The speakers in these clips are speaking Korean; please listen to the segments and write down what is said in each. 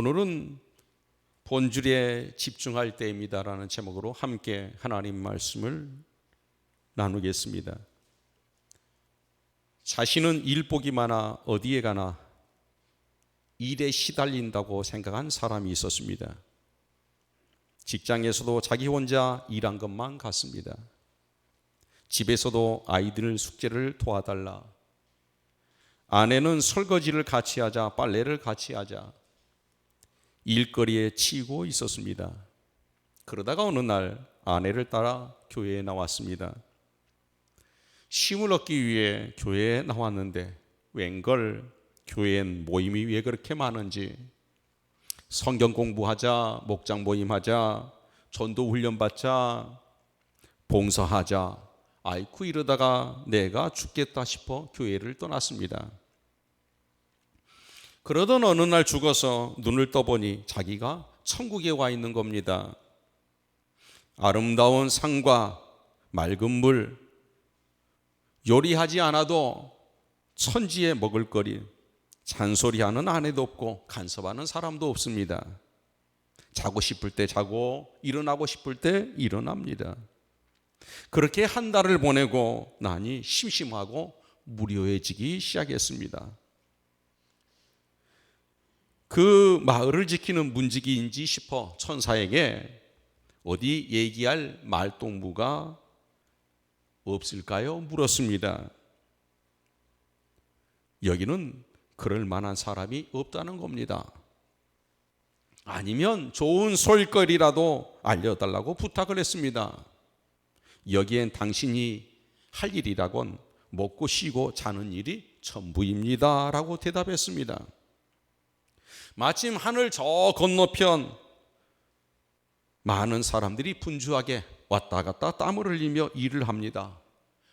오늘은 본줄에 집중할 때입니다라는 제목으로 함께 하나님 말씀을 나누겠습니다. 자신은 일복이 많아 어디에 가나 일에 시달린다고 생각한 사람이 있었습니다. 직장에서도 자기 혼자 일한 것만 같습니다. 집에서도 아이들 숙제를 도와달라, 아내는 설거지를 같이 하자, 빨래를 같이 하자, 일거리에 치이고 있었습니다. 그러다가 어느 날 아내를 따라 교회에 나왔습니다. 쉼을 얻기 위해 교회에 나왔는데 웬걸 교회엔 모임이 왜 그렇게 많은지, 성경 공부하자, 목장 모임하자, 전도 훈련 받자, 봉사하자, 아이쿠 이러다가 내가 죽겠다 싶어 교회를 떠났습니다. 그러던 어느 날 죽어서 눈을 떠보니 자기가 천국에 와 있는 겁니다. 아름다운 산과 맑은 물, 요리하지 않아도 천지에 먹을거리, 잔소리하는 아내도 없고 간섭하는 사람도 없습니다. 자고 싶을 때 자고 일어나고 싶을 때 일어납니다. 그렇게 한 달을 보내고 나니 심심하고 무료해지기 시작했습니다. 그 마을을 지키는 문지기인지 싶어 천사에게 어디 얘기할 말동무가 없을까요? 물었습니다. 여기는 그럴 만한 사람이 없다는 겁니다. 아니면 좋은 소일거리라도 알려달라고 부탁을 했습니다. 여기엔 당신이 할 일이라곤 먹고 쉬고 자는 일이 전부입니다 라고 대답했습니다. 마침 하늘 저 건너편 많은 사람들이 분주하게 왔다 갔다 땀을 흘리며 일을 합니다.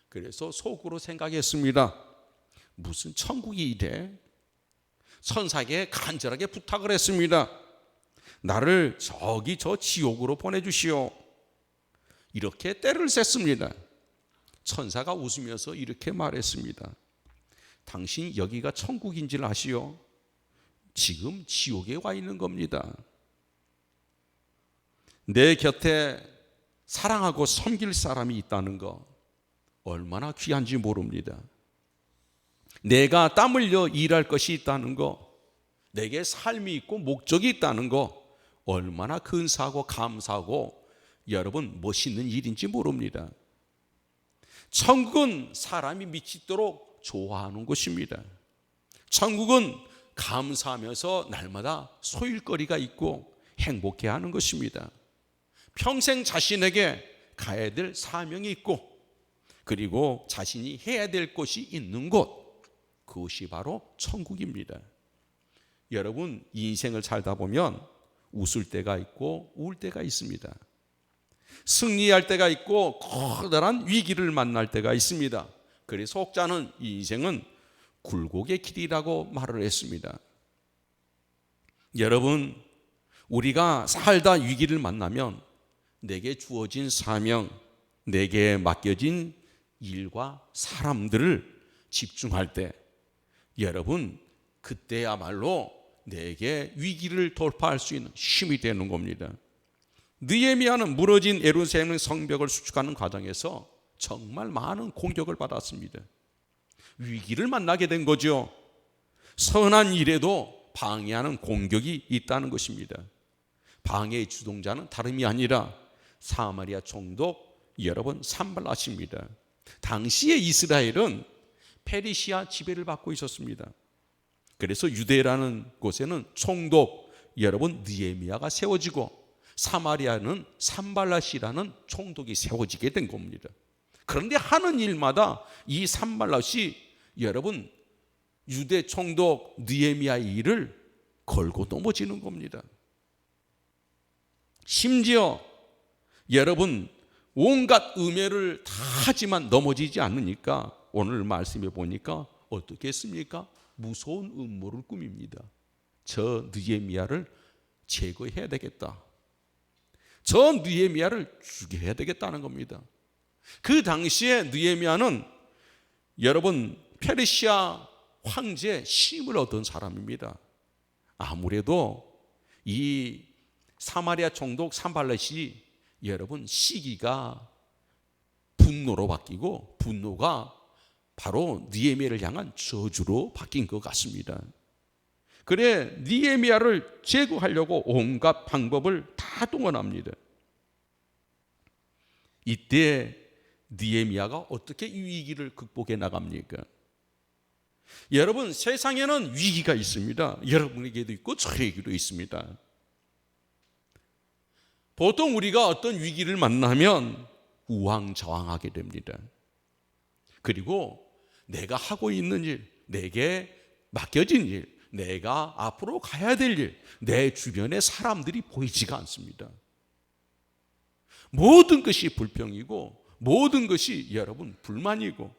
그래서 속으로 생각했습니다. 무슨 천국이 이래? 천사에게 간절하게 부탁을 했습니다. 나를 저기 저 지옥으로 보내주시오. 이렇게 때를 셌습니다. 천사가 웃으면서 이렇게 말했습니다. 당신 여기가 천국인 줄 아시오? 지금 지옥에 와 있는 겁니다. 내 곁에 사랑하고 섬길 사람이 있다는 거 얼마나 귀한지 모릅니다. 내가 땀 흘려 일할 것이 있다는 거, 내게 삶이 있고 목적이 있다는 거 얼마나 근사하고 감사하고 여러분 멋있는 일인지 모릅니다. 천국은 사람이 미치도록 좋아하는 곳입니다. 천국은 감사하면서 날마다 소일거리가 있고 행복해하는 것입니다. 평생 자신에게 가야 될 사명이 있고 그리고 자신이 해야 될 것이 있는 곳, 그것이 바로 천국입니다. 여러분, 인생을 살다 보면 웃을 때가 있고 울 때가 있습니다. 승리할 때가 있고 커다란 위기를 만날 때가 있습니다. 그래서 혹자는 이 인생은 굴곡의 길이라고 말을 했습니다. 여러분, 우리가 살다 위기를 만나면 내게 주어진 사명, 내게 맡겨진 일과 사람들을 집중할 때 여러분, 그때야말로 내게 위기를 돌파할 수 있는 힘이 되는 겁니다. 느헤미야는 무너진 예루살렘 성벽을 수축하는 과정에서 정말 많은 공격을 받았습니다. 위기를 만나게 된 거죠. 선한 일에도 방해하는 공격이 있다는 것입니다. 방해의 주동자는 다름이 아니라 사마리아 총독 여러분 산발랏입니다. 당시의 이스라엘은 페르시아 지배를 받고 있었습니다. 그래서 유대라는 곳에는 총독 여러분 느헤미야가 세워지고 사마리아는 산발랏이라는 총독이 세워지게 된 겁니다. 그런데 하는 일마다 이 산발랏이 여러분 유대 총독 느헤미야의 일을 걸고 넘어지는 겁니다. 심지어 여러분 온갖 음해를 다 하지만 넘어지지 않으니까 오늘 말씀해 보니까 어떻게 했습니까? 무서운 음모를 꾸밉니다. 저 느헤미야를 제거해야 되겠다. 저 느헤미야를 죽여야 되겠다는 겁니다. 그 당시에 느헤미야는 여러분 페르시아 황제 시임을 얻은 사람입니다. 아무래도 이 사마리아 총독 산발렛이 여러분 시기가 분노로 바뀌고 분노가 바로 느헤미야를 향한 저주로 바뀐 것 같습니다. 그래 느헤미야를 제거하려고 온갖 방법을 다 동원합니다. 이때 느헤미야가 어떻게 이 위기를 극복해 나갑니까? 여러분 세상에는 위기가 있습니다. 여러분에게도 있고 저에게도 있습니다. 보통 우리가 어떤 위기를 만나면 우왕좌왕하게 됩니다. 그리고 내가 하고 있는 일, 내게 맡겨진 일, 내가 앞으로 가야 될 일, 내 주변의 사람들이 보이지가 않습니다. 모든 것이 불평이고 모든 것이 여러분 불만이고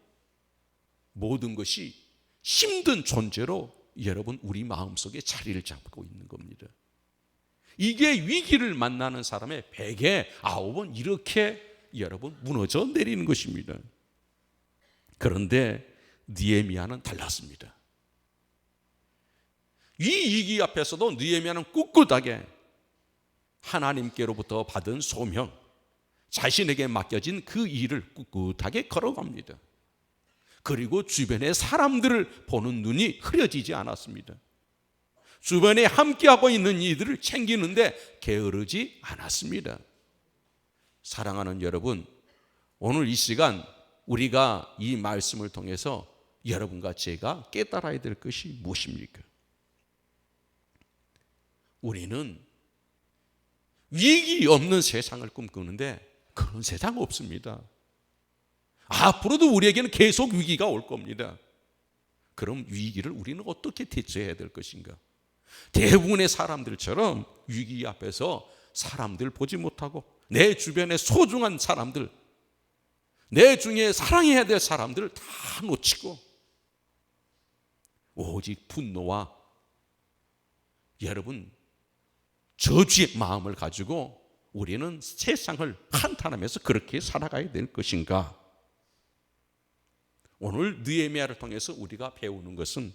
모든 것이 힘든 존재로 여러분 우리 마음속에 자리를 잡고 있는 겁니다. 이게 위기를 만나는 사람의 100에 9은 이렇게 여러분 무너져 내리는 것입니다. 그런데 느헤미야는 달랐습니다. 이 위기 앞에서도 느헤미야는 꿋꿋하게 하나님께로부터 받은 소명, 자신에게 맡겨진 그 일을 꿋꿋하게 걸어갑니다. 그리고 주변의 사람들을 보는 눈이 흐려지지 않았습니다. 주변에 함께하고 있는 이들을 챙기는데 게으르지 않았습니다. 사랑하는 여러분, 오늘 이 시간 우리가 이 말씀을 통해서 여러분과 제가 깨달아야 될 것이 무엇입니까? 우리는 위기 없는 세상을 꿈꾸는데 그런 세상 없습니다. 앞으로도 우리에게는 계속 위기가 올 겁니다. 그럼 위기를 우리는 어떻게 대처해야 될 것인가? 대부분의 사람들처럼 위기 앞에서 사람들 보지 못하고 내 주변의 소중한 사람들, 내 중에 사랑해야 될 사람들을 다 놓치고 오직 분노와 여러분 저주의 마음을 가지고 우리는 세상을 한탄하면서 그렇게 살아가야 될 것인가? 오늘 느헤미야를 통해서 우리가 배우는 것은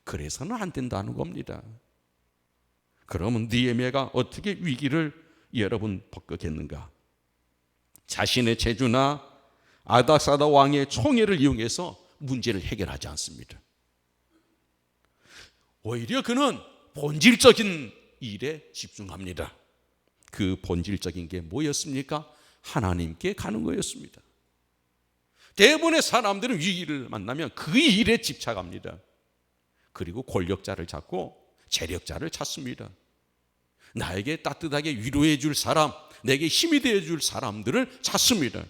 그래서는 안 된다는 겁니다. 그러면 느헤미야가 어떻게 위기를 여러분 벗겼겠는가? 자신의 재주나 아닥사다 왕의 총애를 이용해서 문제를 해결하지 않습니다. 오히려 그는 본질적인 일에 집중합니다. 그 본질적인 게 뭐였습니까? 하나님께 가는 거였습니다. 대부분의 사람들은 위기를 만나면 그 일에 집착합니다. 그리고 권력자를 찾고 재력자를 찾습니다. 나에게 따뜻하게 위로해 줄 사람, 내게 힘이 되어 줄 사람들을 찾습니다.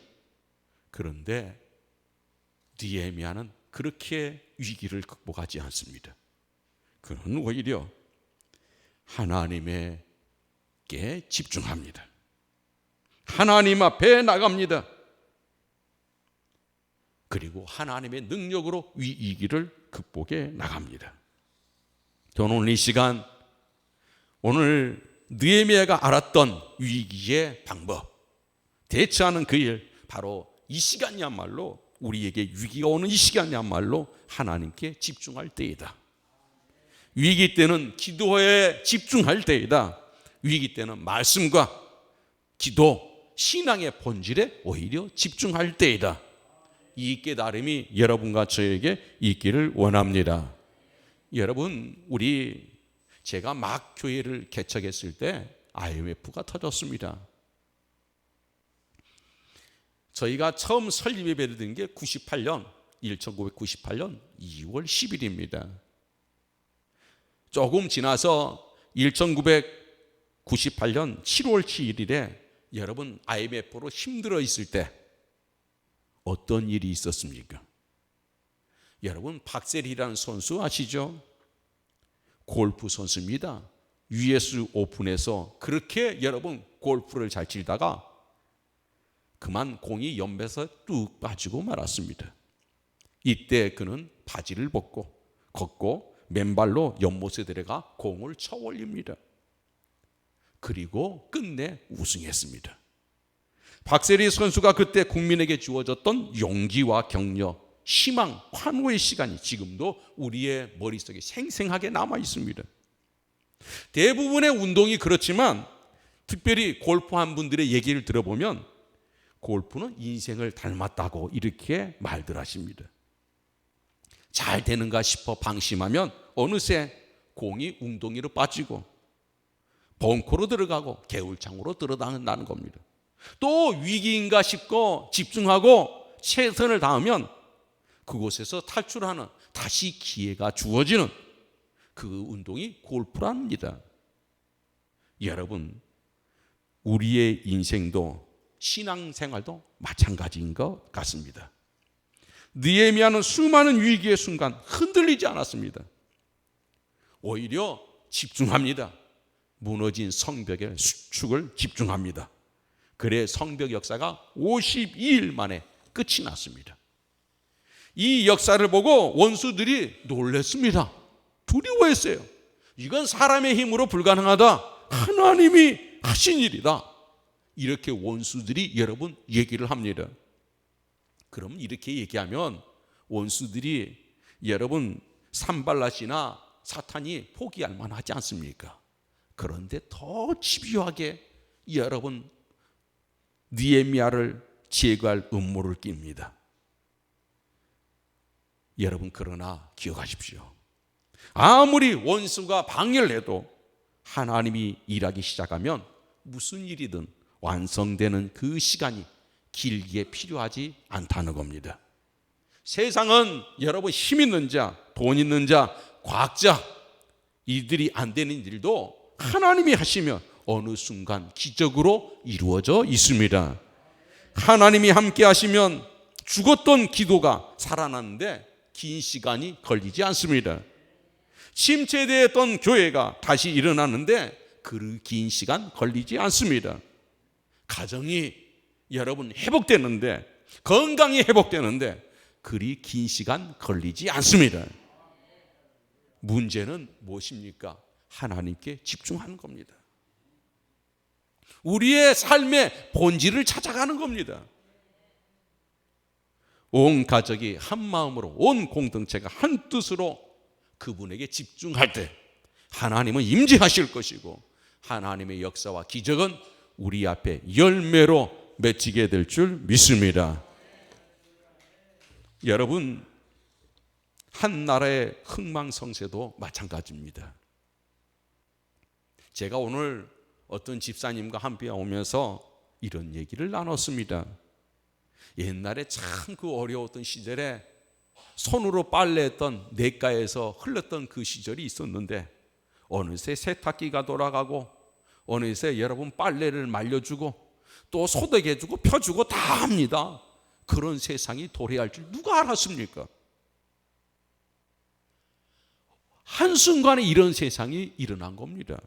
그런데 느헤미야는 그렇게 위기를 극복하지 않습니다. 그는 오히려 하나님에게 집중합니다. 하나님 앞에 나갑니다. 그리고 하나님의 능력으로 위기를 극복해 나갑니다. 저는 오늘 이 시간 오늘 느헤미야가 알았던 위기의 방법, 대처하는 그 일, 바로 이 시간이야말로 우리에게 위기가 오는 이 시간이야말로 하나님께 집중할 때이다. 위기 때는 기도에 집중할 때이다. 위기 때는 말씀과 기도, 신앙의 본질에 오히려 집중할 때이다. 이 깨달음이 여러분과 저에게 있기를 원합니다. 여러분, 제가 막 교회를 개척했을 때 IMF가 터졌습니다. 저희가 처음 설립 예배를 드린 게 1998년 2월 10일입니다. 조금 지나서 1998년 7월 7일에 여러분 IMF로 힘들어 있을 때 어떤 일이 있었습니까? 여러분 박세리라는 선수 아시죠? 골프 선수입니다. US 오픈에서 그렇게 여러분 골프를 잘 치다가 그만 공이 연배에서 뚝 빠지고 말았습니다. 이때 그는 바지를 벗고 걷고 맨발로 연못에 들어가 공을 쳐 올립니다. 그리고 끝내 우승했습니다. 박세리 선수가 그때 국민에게 주어졌던 용기와 격려, 희망, 환호의 시간이 지금도 우리의 머릿속에 생생하게 남아 있습니다. 대부분의 운동이 그렇지만 특별히 골프한 분들의 얘기를 들어보면 골프는 인생을 닮았다고 이렇게 말들 하십니다. 잘 되는가 싶어 방심하면 어느새 공이 웅덩이로 빠지고 벙커로 들어가고 개울창으로 들어간다는 겁니다. 또 위기인가 싶고 집중하고 최선을 다하면 그곳에서 탈출하는 다시 기회가 주어지는 그 운동이 골프랍니다. 여러분, 우리의 인생도 신앙생활도 마찬가지인 것 같습니다. 느헤미야는 수많은 위기의 순간 흔들리지 않았습니다. 오히려 집중합니다. 무너진 성벽의 수축을 집중합니다. 그래 성벽 역사가 52일 만에 끝이 났습니다. 이 역사를 보고 원수들이 놀랐습니다. 두려워했어요. 이건 사람의 힘으로 불가능하다. 하나님이 하신 일이다. 이렇게 원수들이 여러분 얘기를 합니다. 그럼 이렇게 얘기하면 원수들이 여러분 산발랏이나 사탄이 포기할 만하지 않습니까? 그런데 더 집요하게 여러분 느헤미야를 제거할 음모를 낍니다. 여러분 그러나 기억하십시오. 아무리 원수가 방해를 해도 하나님이 일하기 시작하면 무슨 일이든 완성되는 그 시간이 길게 필요하지 않다는 겁니다. 세상은 여러분 힘 있는 자, 돈 있는 자, 과학자 이들이 안 되는 일도 하나님이 하시면 어느 순간 기적으로 이루어져 있습니다. 하나님이 함께 하시면 죽었던 기도가 살아났는데 긴 시간이 걸리지 않습니다. 침체되었던 교회가 다시 일어나는데 그 긴 시간 걸리지 않습니다. 가정이 여러분 회복되는데 건강이 회복되는데 그리 긴 시간 걸리지 않습니다. 문제는 무엇입니까? 하나님께 집중하는 겁니다. 우리의 삶의 본질을 찾아가는 겁니다. 온 가족이 한 마음으로 온 공동체가 한 뜻으로 그분에게 집중할 때 하나님은 임재하실 것이고 하나님의 역사와 기적은 우리 앞에 열매로 맺히게 될 줄 믿습니다. 여러분, 한 나라의 흥망성쇠도 마찬가지입니다. 제가 오늘 어떤 집사님과 함께 오면서 이런 얘기를 나눴습니다. 옛날에 참 그 어려웠던 시절에 손으로 빨래했던 냇가에서 흘렀던 그 시절이 있었는데 어느새 세탁기가 돌아가고 어느새 여러분 빨래를 말려주고 또 소독해주고 펴주고 다 합니다. 그런 세상이 도래할 줄 누가 알았습니까? 한순간에 이런 세상이 일어난 겁니다.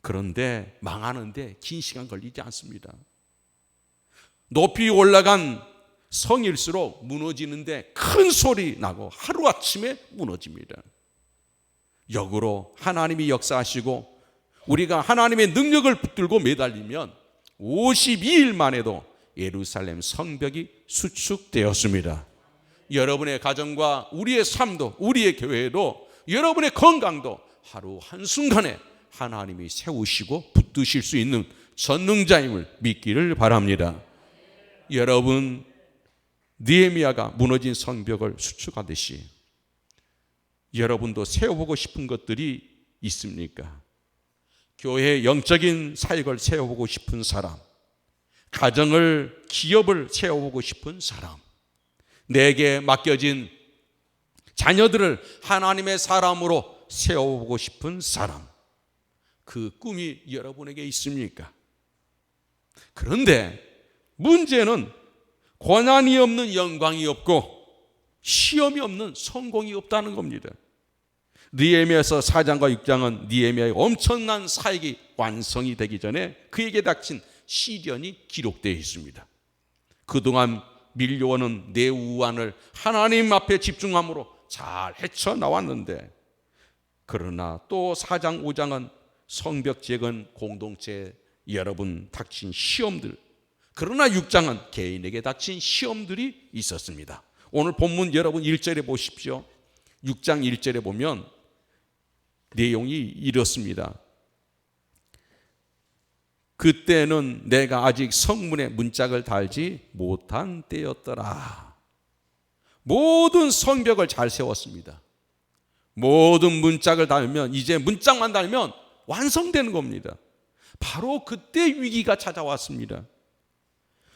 그런데 망하는데 긴 시간 걸리지 않습니다. 높이 올라간 성일수록 무너지는데 큰 소리 나고 하루아침에 무너집니다. 역으로 하나님이 역사하시고 우리가 하나님의 능력을 붙들고 매달리면 52일 만에도 예루살렘 성벽이 수축되었습니다. 여러분의 가정과 우리의 삶도 우리의 교회도 여러분의 건강도 하루 한순간에 하나님이 세우시고 붙드실 수 있는 전능자임을 믿기를 바랍니다. 여러분, 느헤미야가 무너진 성벽을 수축하듯이 여러분도 세워보고 싶은 것들이 있습니까? 교회의 영적인 사역을 세워보고 싶은 사람, 가정을, 기업을 세워보고 싶은 사람, 내게 맡겨진 자녀들을 하나님의 사람으로 세워보고 싶은 사람, 그 꿈이 여러분에게 있습니까? 그런데 문제는 고난이 없는 영광이 없고 시험이 없는 성공이 없다는 겁니다. 느헤미야서 4장과 6장은 느헤미야의 엄청난 사역이 완성이 되기 전에 그에게 닥친 시련이 기록되어 있습니다. 그동안 밀려오는 내우환을 하나님 앞에 집중함으로 잘 헤쳐나왔는데 그러나 또 4장 5장은 성벽 재건 공동체 여러분 닥친 시험들, 그러나 6장은 개인에게 닥친 시험들이 있었습니다. 오늘 본문 여러분 1절에 보십시오. 6장 1절에 보면 내용이 이렇습니다. 그때는 내가 아직 성문에 문짝을 달지 못한 때였더라. 모든 성벽을 잘 세웠습니다. 모든 문짝을 달면, 이제 문짝만 달면 완성되는 겁니다. 바로 그때 위기가 찾아왔습니다.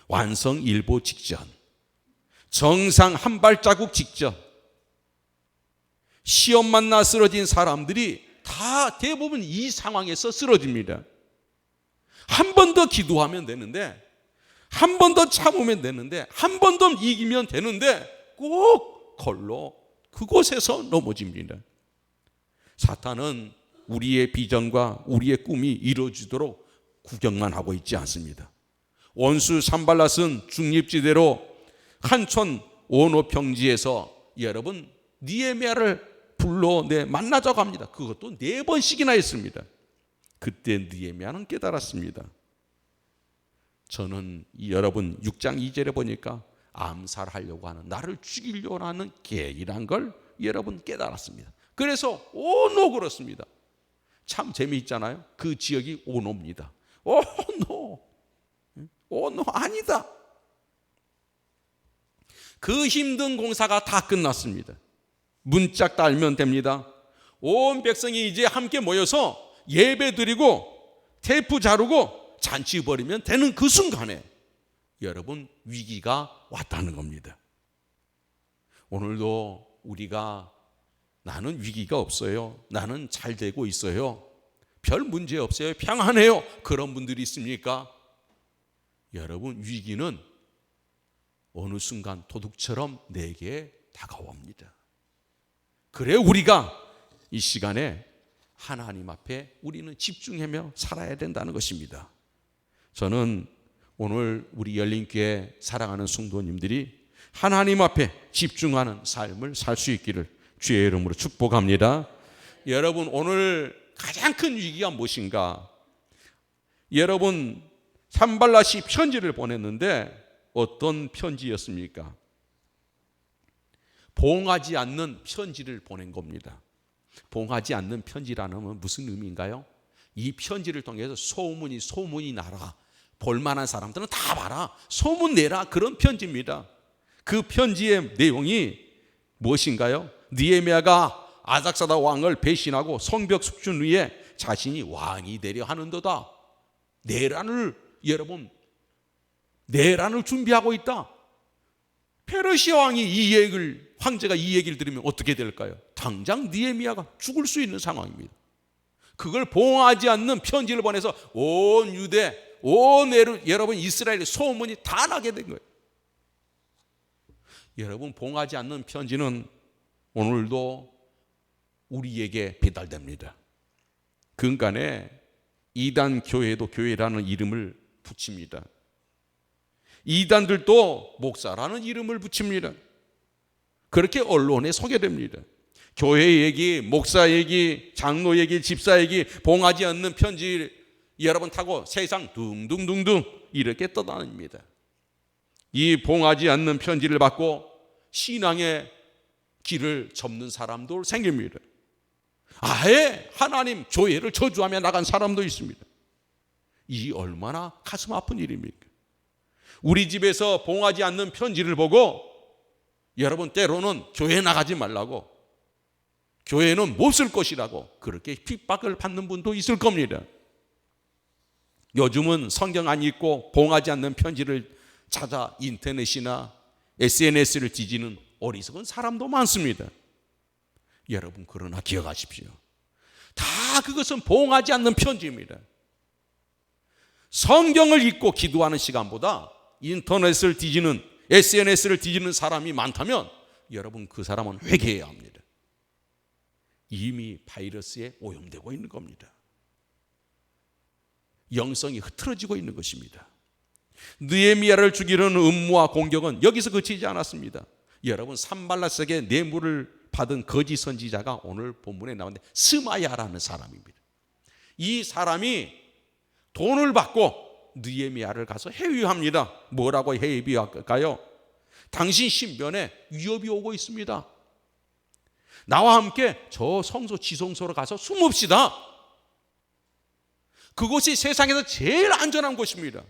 완성 일보 직전, 정상 한 발자국 직전, 시험 만나 쓰러진 사람들이 다 대부분 이 상황에서 쓰러집니다. 한 번 더 기도하면 되는데, 한 번 더 참으면 되는데, 한 번 더 이기면 되는데 꼭 걸로 그곳에서 넘어집니다. 사탄은 우리의 비전과 우리의 꿈이 이루어지도록 구경만 하고 있지 않습니다. 원수 산발랏은 중립지대로 한촌 오노 평지에서 여러분 느헤미야를 불러 만나자고 합니다. 그것도 4번씩이나 했습니다. 그때 느헤미야는 깨달았습니다. 저는 여러분 6장 2절에 보니까 암살하려고 하는, 나를 죽이려고 하는 계획이란 걸 여러분 깨달았습니다. 그래서 오노 그렇습니다. 참 재미있잖아요. 그 지역이 오노입니다. 오노 아니다. 그 힘든 공사가 다 끝났습니다. 문짝 달면 됩니다. 온 백성이 이제 함께 모여서 예배 드리고 테이프 자르고 잔치 벌이면 되는 그 순간에 여러분 위기가 왔다는 겁니다. 오늘도 우리가 나는 위기가 없어요, 나는 잘 되고 있어요, 별 문제 없어요, 평안해요, 그런 분들이 있습니까? 여러분 위기는 어느 순간 도둑처럼 내게 다가옵니다. 그래 우리가 이 시간에 하나님 앞에 우리는 집중하며 살아야 된다는 것입니다. 저는 오늘 우리 열린교회 사랑하는 성도님들이 하나님 앞에 집중하는 삶을 살 수 있기를 주의 이름으로 축복합니다. 여러분 오늘 가장 큰 위기가 무엇인가? 여러분 산발랏이 편지를 보냈는데 어떤 편지였습니까? 봉하지 않는 편지를 보낸 겁니다. 봉하지 않는 편지라는 건 무슨 의미인가요? 이 편지를 통해서 소문이 나라. 볼만한 사람들은 다 봐라. 소문 내라. 그런 편지입니다. 그 편지의 내용이 무엇인가요? 느헤미야가 아닥사다 왕을 배신하고 성벽 숙준 위에 자신이 왕이 되려 하는도다. 내란을 준비하고 있다. 페르시아 왕이 황제가 이 얘기를 들으면 어떻게 될까요? 당장 느헤미야가 죽을 수 있는 상황입니다. 그걸 봉하지 않는 편지를 보내서 온 유대, 여러분 이스라엘의 소문이 다 나게 된 거예요. 여러분 봉하지 않는 편지는 오늘도 우리에게 배달됩니다. 그간에 이단 교회도 교회라는 이름을 붙입니다. 이단들도 목사라는 이름을 붙입니다. 그렇게 언론에 소개됩니다. 교회 얘기, 목사 얘기, 장로 얘기, 집사 얘기, 봉하지 않는 편지 여러분 타고 세상 둥둥둥둥 이렇게 떠다닙니다. 이 봉하지 않는 편지를 받고 신앙의 길을 접는 사람도 생깁니다. 아예 하나님 교회를 저주하며 나간 사람도 있습니다. 이 얼마나 가슴 아픈 일입니까? 우리 집에서 봉하지 않는 편지를 보고 여러분 때로는 교회 나가지 말라고, 교회는 못 쓸 것이라고 그렇게 핍박을 받는 분도 있을 겁니다. 요즘은 성경 안 읽고 봉하지 않는 편지를 찾아 인터넷이나 SNS를 뒤지는 어리석은 사람도 많습니다. 여러분 그러나 기억하십시오. 다 그것은 봉하지 않는 편지입니다. 성경을 읽고 기도하는 시간보다 인터넷을 뒤지는, SNS를 뒤지는 사람이 많다면 여러분 그 사람은 회개해야 합니다. 이미 바이러스에 오염되고 있는 겁니다. 영성이 흐트러지고 있는 것입니다. 느헤미야를 죽이려는 음모와 공격은 여기서 그치지 않았습니다. 여러분 산발랏에게 뇌물을 받은 거짓 선지자가 오늘 본문에 나오는데 스마야라는 사람입니다. 이 사람이 돈을 받고 느헤미야를 가서 해위합니다. 뭐라고 해위할까요? 당신 신변에 위협이 오고 있습니다. 나와 함께 저 성소 지성소로 가서 숨읍시다. 그곳이 세상에서 제일 안전한 곳입니다.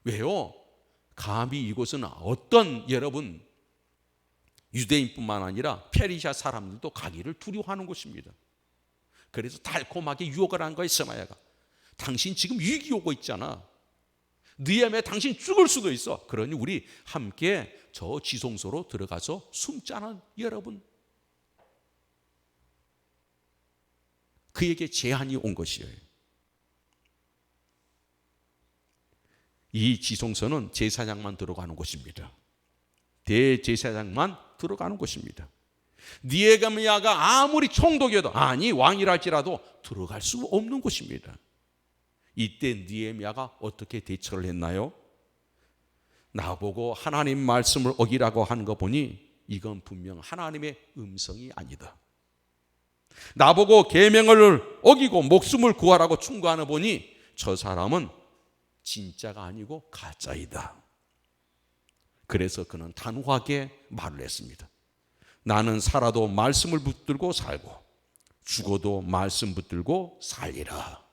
왜요? 감히 이곳은 어떤 여러분 유대인뿐만 아니라 페르시아 사람들도 가기를 두려워하는 곳입니다. 그래서 달콤하게 유혹을 한 거예요. 스마야가. 당신 지금 위기 오고 있잖아. 느헤미야 당신 죽을 수도 있어. 그러니 우리 함께 저 지성소로 들어가서 숨자는 여러분. 그에게 제한이 온 것이에요. 이 지성소는 제사장만 들어가는 곳입니다. 대제사장만 들어가는 곳입니다. 느헤미야가 아무리 총독이어도 아니 왕이랄지라도 들어갈 수 없는 곳입니다. 이때 느헤미야가 어떻게 대처를 했나요? 나보고 하나님 말씀을 어기라고 하는 거 보니 이건 분명 하나님의 음성이 아니다. 나보고 계명을 어기고 목숨을 구하라고 충고하는 보니 저 사람은 진짜가 아니고 가짜이다. 그래서 그는 단호하게 말을 했습니다. 나는 살아도 말씀을 붙들고 살고 죽어도 말씀 붙들고 살리라.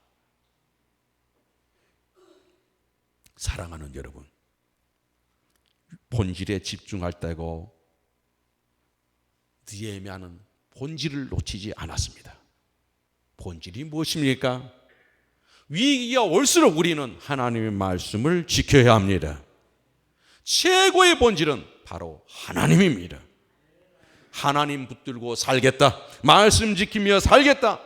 사랑하는 여러분, 본질에 집중할 때고 느헤미야는 본질을 놓치지 않았습니다. 본질이 무엇입니까? 위기가 올수록 우리는 하나님의 말씀을 지켜야 합니다. 최고의 본질은 바로 하나님입니다. 하나님 붙들고 살겠다. 말씀 지키며 살겠다.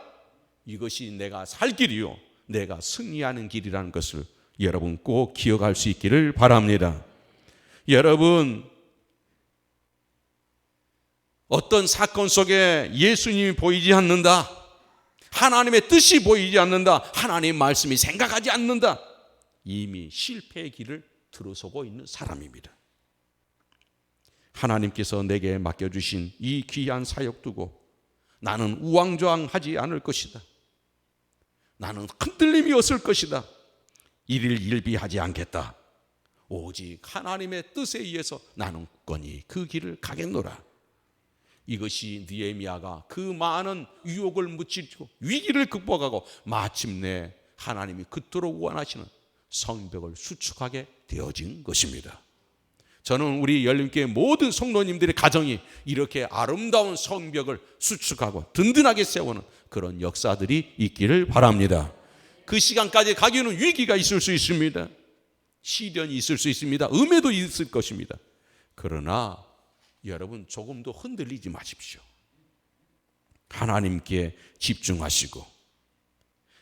이것이 내가 살 길이요, 내가 승리하는 길이라는 것을 여러분 꼭 기억할 수 있기를 바랍니다. 여러분, 어떤 사건 속에 예수님이 보이지 않는다, 하나님의 뜻이 보이지 않는다, 하나님의 말씀이 생각하지 않는다, 이미 실패의 길을 들어서고 있는 사람입니다. 하나님께서 내게 맡겨주신 이 귀한 사역 두고 나는 우왕좌왕하지 않을 것이다. 나는 흔들림이 없을 것이다. 이를 일비하지 않겠다. 오직 하나님의 뜻에 의해서 나는 굳건히 그 길을 가겠노라. 이것이 느헤미야가 그 많은 유혹을 무찌르고 위기를 극복하고 마침내 하나님이 그토록 원하시는 성벽을 수축하게 되어진 것입니다. 저는 우리 열림교회 모든 성도님들의 가정이 이렇게 아름다운 성벽을 수축하고 든든하게 세우는 그런 역사들이 있기를 바랍니다. 그 시간까지 가기에는 위기가 있을 수 있습니다. 시련이 있을 수 있습니다. 음해도 있을 것입니다. 그러나 여러분 조금도 흔들리지 마십시오. 하나님께 집중하시고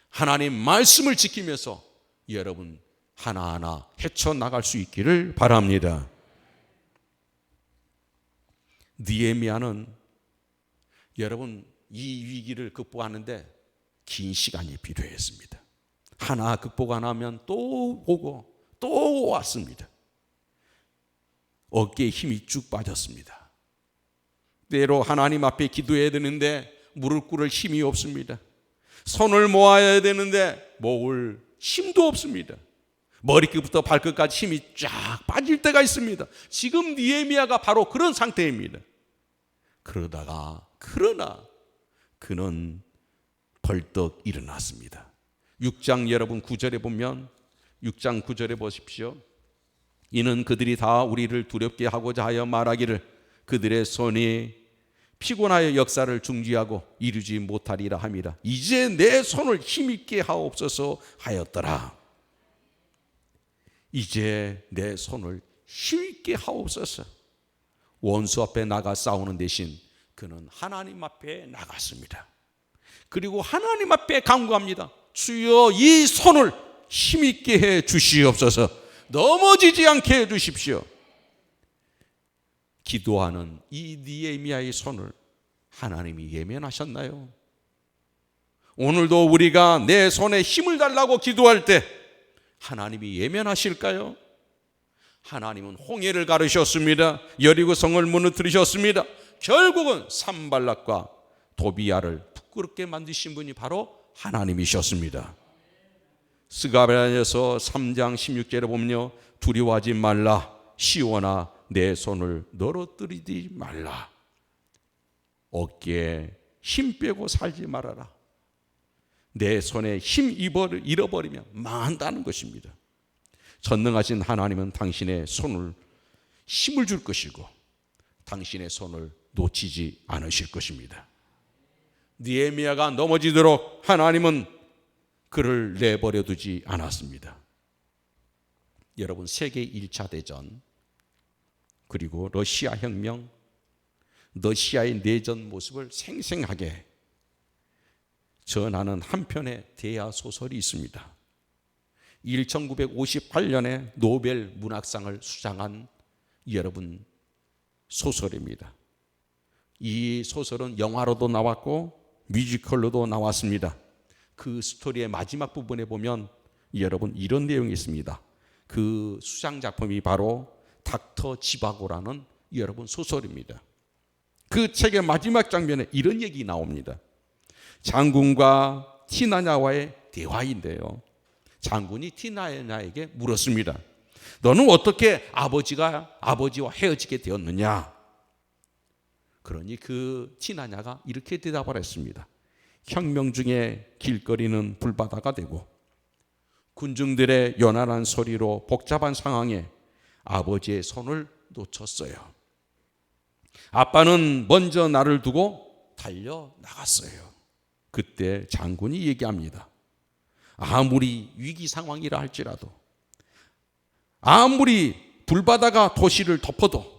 하나님 말씀을 지키면서 여러분 하나하나 헤쳐나갈 수 있기를 바랍니다. 느헤미야는 여러분 이 위기를 극복하는데 긴 시간이 필요했습니다. 하나 극복 안 하면 또 오고 또 왔습니다. 어깨에 힘이 쭉 빠졌습니다. 때로 하나님 앞에 기도해야 되는데 무릎 꿇을 힘이 없습니다. 손을 모아야 되는데 모을 힘도 없습니다. 머리끝부터 발끝까지 힘이 쫙 빠질 때가 있습니다. 지금 느헤미야가 바로 그런 상태입니다. 그러나 그는 벌떡 일어났습니다. 6장 여러분 9절에 보면 6장 9절에 보십시오. 이는 그들이 다 우리를 두렵게 하고자 하여 말하기를 그들의 손이 피곤하여 역사를 중지하고 이루지 못하리라 함이라. 이제 내 손을 힘있게 하옵소서 하였더라. 이제 내 손을 힘있게 하옵소서. 원수 앞에 나가 싸우는 대신 그는 하나님 앞에 나갔습니다. 그리고 하나님 앞에 간구합니다. 주여 이 손을 힘있게 해 주시옵소서. 넘어지지 않게 해 주십시오. 기도하는 이 느헤미야의 손을 하나님이 예면하셨나요? 오늘도 우리가 내 손에 힘을 달라고 기도할 때 하나님이 예면하실까요? 하나님은 홍해를 가르셨습니다. 여리고성을 무너뜨리셨습니다. 결국은 산발락과 도비야를 부끄럽게 만드신 분이 바로 하나님이셨습니다. 스가랴서 3장 16절에 보면요, 두려워하지 말라. 시온아 내 손을 너러뜨리지 말라. 어깨에 힘 빼고 살지 말아라. 내 손에 힘 잃어버리면 망한다는 것입니다. 전능하신 하나님은 당신의 손을 힘을 줄 것이고 당신의 손을 놓치지 않으실 것입니다. 느헤미야가 넘어지도록 하나님은 그를 내버려 두지 않았습니다. 여러분, 세계 1차 대전 그리고 러시아 혁명, 러시아의 내전 모습을 생생하게 전하는 한 편의 대하 소설이 있습니다. 1958년에 노벨 문학상을 수상한 여러분 소설입니다. 이 소설은 영화로도 나왔고 뮤지컬로도 나왔습니다. 그 스토리의 마지막 부분에 보면 여러분 이런 내용이 있습니다. 그 수상 작품이 바로 닥터 지바고라는 여러분 소설입니다. 그 책의 마지막 장면에 이런 얘기 나옵니다. 장군과 티나냐와의 대화인데요. 장군이 티나냐에게 물었습니다. 너는 어떻게 아버지와 헤어지게 되었느냐? 그러니 그 티나냐가 이렇게 대답을 했습니다. 혁명 중에 길거리는 불바다가 되고 군중들의 요란한 소리로 복잡한 상황에 아버지의 손을 놓쳤어요. 아빠는 먼저 나를 두고 달려나갔어요. 그때 장군이 얘기합니다. 아무리 위기 상황이라 할지라도, 아무리 불바다가 도시를 덮어도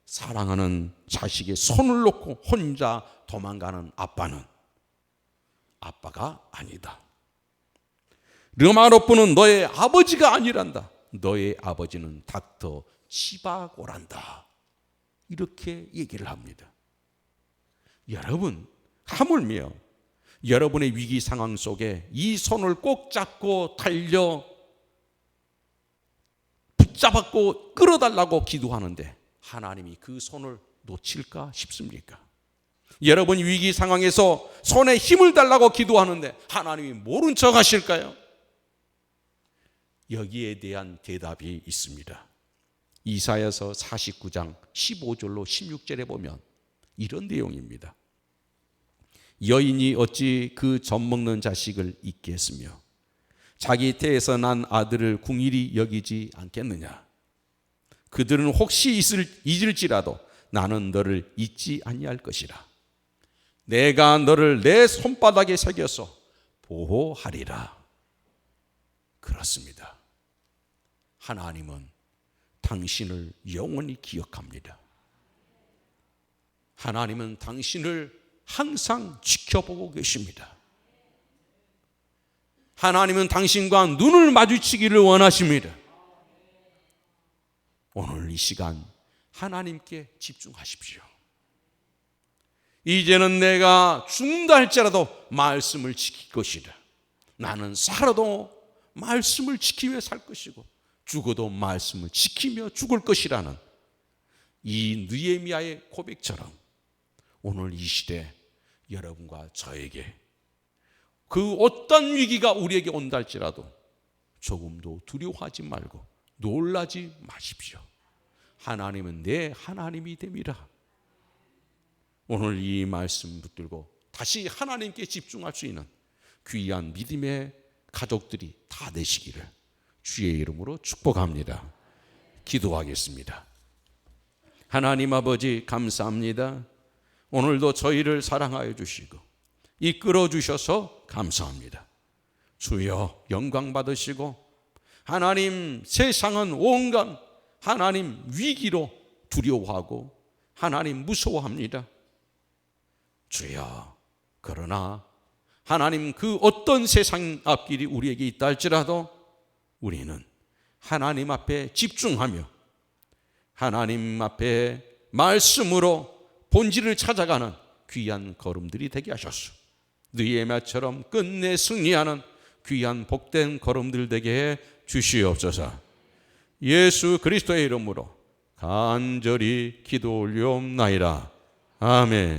사랑하는 자식의 손을 놓고 혼자 도망가는 아빠는 아빠가 아니다. 르마노프는 너의 아버지가 아니란다. 너의 아버지는 닥터 지바고란다. 이렇게 얘기를 합니다. 여러분, 하물며 여러분의 위기 상황 속에 이 손을 꼭 잡고 붙잡고 끌어달라고 기도하는데 하나님이 그 손을 놓칠까 싶습니까? 여러분 위기 상황에서 손에 힘을 달라고 기도하는데 하나님이 모른 척 하실까요? 여기에 대한 대답이 있습니다. 이사야서 49장 15절로 16절에 보면 이런 내용입니다. 여인이 어찌 그 젖먹는 자식을 잊겠으며 자기 태에서 난 아들을 궁일이 여기지 않겠느냐. 그들은 혹시 잊을지라도 나는 너를 잊지 아니할 것이라. 내가 너를 내 손바닥에 새겨서 보호하리라. 그렇습니다. 하나님은 당신을 영원히 기억합니다. 하나님은 당신을 항상 지켜보고 계십니다. 하나님은 당신과 눈을 마주치기를 원하십니다. 오늘 이 시간 하나님께 집중하십시오. 이제는 내가 죽는다 할지라도 말씀을 지킬 것이다. 나는 살아도 말씀을 지키며 살 것이고 죽어도 말씀을 지키며 죽을 것이라는 이 느헤미야의 고백처럼 오늘 이 시대 여러분과 저에게 그 어떤 위기가 우리에게 온다 할지라도 조금도 두려워하지 말고 놀라지 마십시오. 하나님은 내 하나님이 됨이라. 오늘 이 말씀 붙들고 다시 하나님께 집중할 수 있는 귀한 믿음의 가족들이 다 되시기를 주의 이름으로 축복합니다. 기도하겠습니다. 하나님 아버지 감사합니다. 오늘도 저희를 사랑하여 주시고 이끌어 주셔서 감사합니다. 주여 영광 받으시고 하나님 세상은 온갖 하나님 위기로 두려워하고 하나님 무서워합니다. 주여 그러나 하나님 그 어떤 세상 앞길이 우리에게 있다 할지라도 우리는 하나님 앞에 집중하며 하나님 앞에 말씀으로 본질을 찾아가는 귀한 걸음들이 되게 하셨소. 느헤미야처럼 끝내 승리하는 귀한 복된 걸음들 되게 해 주시옵소서. 예수 그리스도의 이름으로 간절히 기도 올리옵나이다. 아멘.